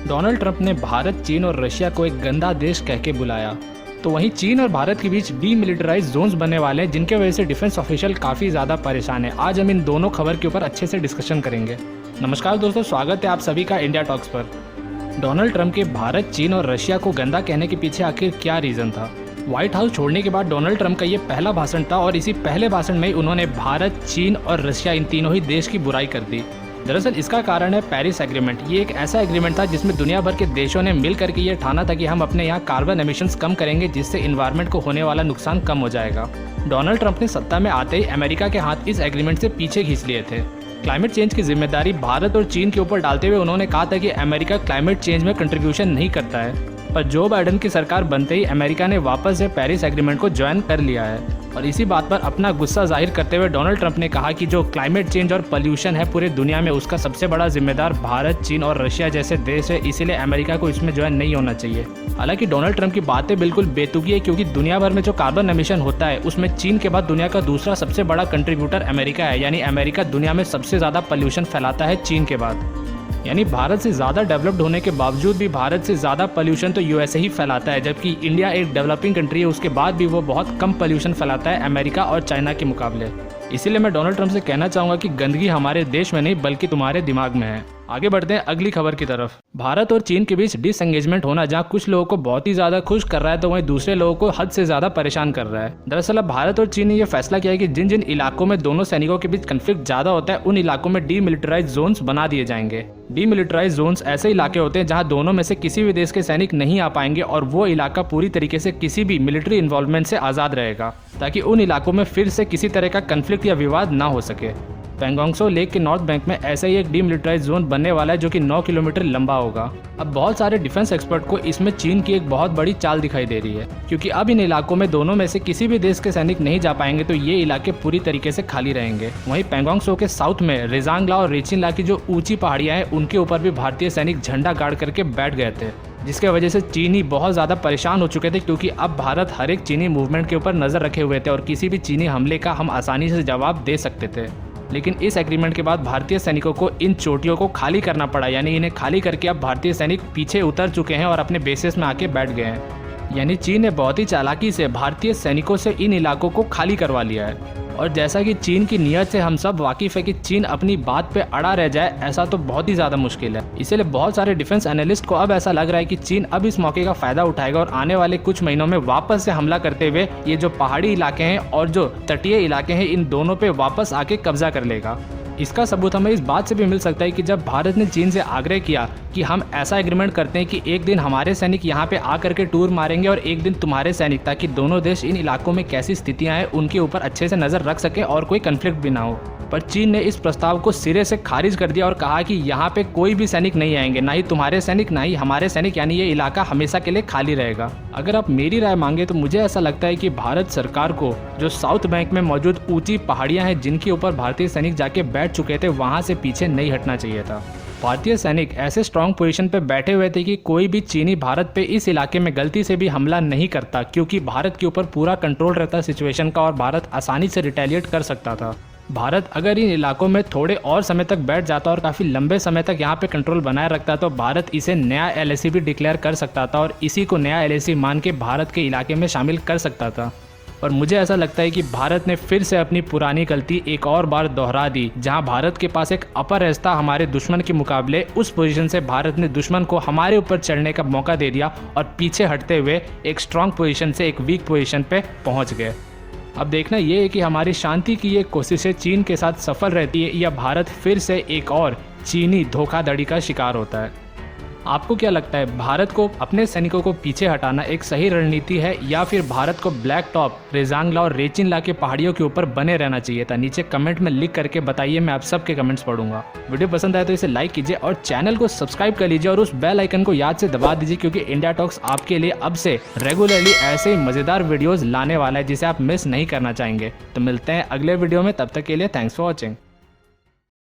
Donald Trump ने भारत, चीन और रशिया को एक गंदा देश कह के बुलाया। तो वहीं चीन और भारत के बीच डीमिलिटराइज जोन्स बनने वाले हैं, जिनके वजह से डिफेंस ऑफिशियल काफ़ी ज़्यादा परेशान है। आज हम इन दोनों खबर के ऊपर अच्छे से डिस्कशन करेंगे। नमस्कार दोस्तों, स्वागत है आप सभी का इंडिया टॉक्स पर। डोनाल्ड ट्रंप के भारत, चीन और रशिया को गंदा कहने के पीछे आखिर क्या रीज़न था? व्हाइट हाउस छोड़ने के बाद डोनाल्ड ट्रंप का ये पहला भाषण था और इसी पहले भाषण में उन्होंने भारत, चीन और रशिया इन तीनों ही देश की बुराई कर दी। दरअसल इसका कारण है पेरिस एग्रीमेंट। ये एक ऐसा एग्रीमेंट था जिसमें दुनिया भर के देशों ने मिल करके ये ठाना था कि हम अपने यहाँ कार्बन एमिशंस कम करेंगे, जिससे इन्वायरमेंट को होने वाला नुकसान कम हो जाएगा। डोनाल्ड ट्रंप ने सत्ता में आते ही अमेरिका के हाथ इस एग्रीमेंट से पीछे खींच लिए थे। क्लाइमेट चेंज की जिम्मेदारी भारत और चीन के ऊपर डालते हुए उन्होंने कहा था कि अमेरिका क्लाइमेट चेंज में कंट्रीब्यूशन नहीं करता है। पर जो बाइडेन की सरकार बनते ही अमेरिका ने वापस से पेरिस एग्रीमेंट को ज्वाइन कर लिया है। और इसी बात पर अपना गुस्सा जाहिर करते हुए डोनाल्ड ट्रंप ने कहा कि जो क्लाइमेट चेंज और पोल्यूशन है पूरे दुनिया में, उसका सबसे बड़ा जिम्मेदार भारत, चीन और रशिया जैसे देश है, इसीलिए अमेरिका को इसमें ज्वाइन नहीं होना चाहिए। हालांकि डोनाल्ड ट्रंप की बातें बिल्कुल बेतुकी है, क्योंकि दुनिया भर में जो कार्बन एमिशन होता है उसमें चीन के बाद दुनिया का दूसरा सबसे बड़ा कंट्रीब्यूटर अमेरिका है। यानी अमेरिका दुनिया में सबसे ज़्यादा पोल्यूशन फैलाता है चीन के बाद। यानी भारत से ज़्यादा डेवलप्ड होने के बावजूद भी भारत से ज़्यादा पोल्यूशन तो यूएसए ही फैलाता है, जबकि इंडिया एक डेवलपिंग कंट्री है, उसके बाद भी वो बहुत कम पोल्यूशन फैलाता है अमेरिका और चाइना के मुकाबले। इसीलिए मैं डोनाल्ड ट्रंप से कहना चाहूँगा कि गंदगी हमारे देश में नहीं बल्कि तुम्हारे दिमाग में है। आगे बढ़ते हैं अगली खबर की तरफ। भारत और चीन के बीच डिसएंगेजमेंट होना जहां कुछ लोगों को बहुत ही ज्यादा खुश कर रहा है, तो वहीं दूसरे लोगों को हद से ज्यादा परेशान कर रहा है। दरअसल अब भारत और चीन ने यह फैसला किया है कि जिन जिन इलाकों में दोनों सैनिकों के बीच कन्फ्लिक्ट ज्यादा होता है, उन इलाकों में डीमिलिटराइज जोन्स बना दिए जाएंगे। डीमिलिटराइज जोन्स ऐसे इलाके होते हैं जहां दोनों में से किसी भी देश के सैनिक नहीं आ पाएंगे और वो इलाका पूरी तरीके से किसी भी मिलिट्री इन्वॉल्वमेंट से आजाद रहेगा, ताकि उन इलाकों में फिर से किसी तरह का कन्फ्लिक्ट या विवाद ना हो सके। पेंगोंग त्सो लेक के नॉर्थ बैंक में ऐसा ही एक डीमिलिटराइज जोन बनने वाला है, जो कि 9 किलोमीटर लंबा होगा। अब बहुत सारे डिफेंस एक्सपर्ट को इसमें चीन की एक बहुत बड़ी चाल दिखाई दे रही है, क्योंकि अब इन इलाकों में दोनों में से किसी भी देश के सैनिक नहीं जा पाएंगे, तो ये इलाके पूरी तरीके से खाली रहेंगे। वहीं पेंगोंग त्सो के साउथ में रेजांगला और रेचिनला की जो ऊंची पहाड़ियां हैं, उनके ऊपर भी भारतीय सैनिक झंडा गाड़ करके बैठ गए थे, जिसके वजह से चीनी बहुत ज़्यादा परेशान हो चुके थे, क्योंकि अब भारत हर एक चीनी मूवमेंट के ऊपर नज़र रखे हुए थे और किसी भी चीनी हमले का हम आसानी से जवाब दे सकते थे। लेकिन इस एग्रीमेंट के बाद भारतीय सैनिकों को इन चोटियों को खाली करना पड़ा। यानी इन्हें खाली करके अब भारतीय सैनिक पीछे उतर चुके हैं और अपने बेसेस में आके बैठ गए हैं। यानी चीन ने बहुत ही चालाकी से भारतीय सैनिकों से इन इलाकों को खाली करवा लिया है। और जैसा कि चीन की नीयत से हम सब वाकिफ है कि चीन अपनी बात पे अड़ा रह जाए, ऐसा तो बहुत ही ज़्यादा मुश्किल है। इसीलिए बहुत सारे डिफेंस एनालिस्ट को अब ऐसा लग रहा है कि चीन अब इस मौके का फ़ायदा उठाएगा और आने वाले कुछ महीनों में वापस से हमला करते हुए ये जो पहाड़ी इलाके हैं और जो तटीय इलाके हैं, इन दोनों पे वापस आके कब्जा कर लेगा। इसका सबूत हमें इस बात से भी मिल सकता है कि जब भारत ने चीन से आग्रह किया कि हम ऐसा एग्रीमेंट करते हैं कि एक दिन हमारे सैनिक यहाँ पे आकर के टूर मारेंगे और एक दिन तुम्हारे सैनिक, ताकि दोनों देश इन इलाकों में कैसी स्थितियाँ हैं उनके ऊपर अच्छे से नज़र रख सके और कोई कन्फ्लिक्ट भी ना हो। पर चीन ने इस प्रस्ताव को सिरे से खारिज कर दिया और कहा कि यहाँ पे कोई भी सैनिक नहीं आएंगे, ना ही तुम्हारे सैनिक ना ही हमारे सैनिक, यानी ये इलाका हमेशा के लिए खाली रहेगा। अगर आप मेरी राय मांगे तो मुझे ऐसा लगता है कि भारत सरकार को जो साउथ बैंक में मौजूद ऊंची पहाड़ियाँ हैं जिनके ऊपर भारतीय सैनिक जाके बैठ चुके थे, वहाँ से पीछे नहीं हटना चाहिए था। भारतीय सैनिक ऐसे स्ट्रॉन्ग पोजीशन पे बैठे हुए थे कि कोई भी चीनी भारत पे इस इलाके में गलती से भी हमला नहीं करता, क्योंकि भारत के ऊपर पूरा कंट्रोल रहता सिचुएशन का और भारत आसानी से रिटेलिएट कर सकता था। भारत अगर इन इलाकों में थोड़े और समय तक बैठ जाता और काफ़ी लंबे समय तक यहाँ पे कंट्रोल बनाए रखता, तो भारत इसे नया एलएसी भी डिक्लेयर कर सकता था और इसी को नया एलएसी मान के भारत के इलाके में शामिल कर सकता था। और मुझे ऐसा लगता है कि भारत ने फिर से अपनी पुरानी गलती एक और बार दोहरा दी। जहां भारत के पास एक अपर एज था हमारे दुश्मन के मुकाबले, उस पोजीशन से भारत ने दुश्मन को हमारे ऊपर चढ़ने का मौका दे दिया और पीछे हटते हुए एक स्ट्रांग पोजीशन से एक वीक पोजीशन पे पहुंच गए। अब देखना ये है कि हमारी शांति की ये कोशिशें चीन के साथ सफल रहती है या भारत फिर से एक और चीनी धोखाधड़ी का शिकार होता है। आपको क्या लगता है, भारत को अपने सैनिकों को पीछे हटाना एक सही रणनीति है या फिर भारत को ब्लैक टॉप, रेजांगला और रेचिनला के पहाड़ियों के ऊपर बने रहना चाहिए था? नीचे कमेंट में लिख करके बताइए, मैं आप सबके कमेंट्स पढ़ूंगा। वीडियो पसंद आए तो इसे लाइक कीजिए और चैनल को सब्सक्राइब कर लीजिए और उस बेल आइकन को याद से दबा दीजिए, क्योंकि इंडिया टॉक्स आपके लिए अब से रेगुलरली ऐसे ही मज़ेदार वीडियोज़ लाने वाला है जिसे आप मिस नहीं करना चाहेंगे। तो मिलते हैं अगले वीडियो में, तब तक के लिए थैंक्स फॉर वॉचिंग।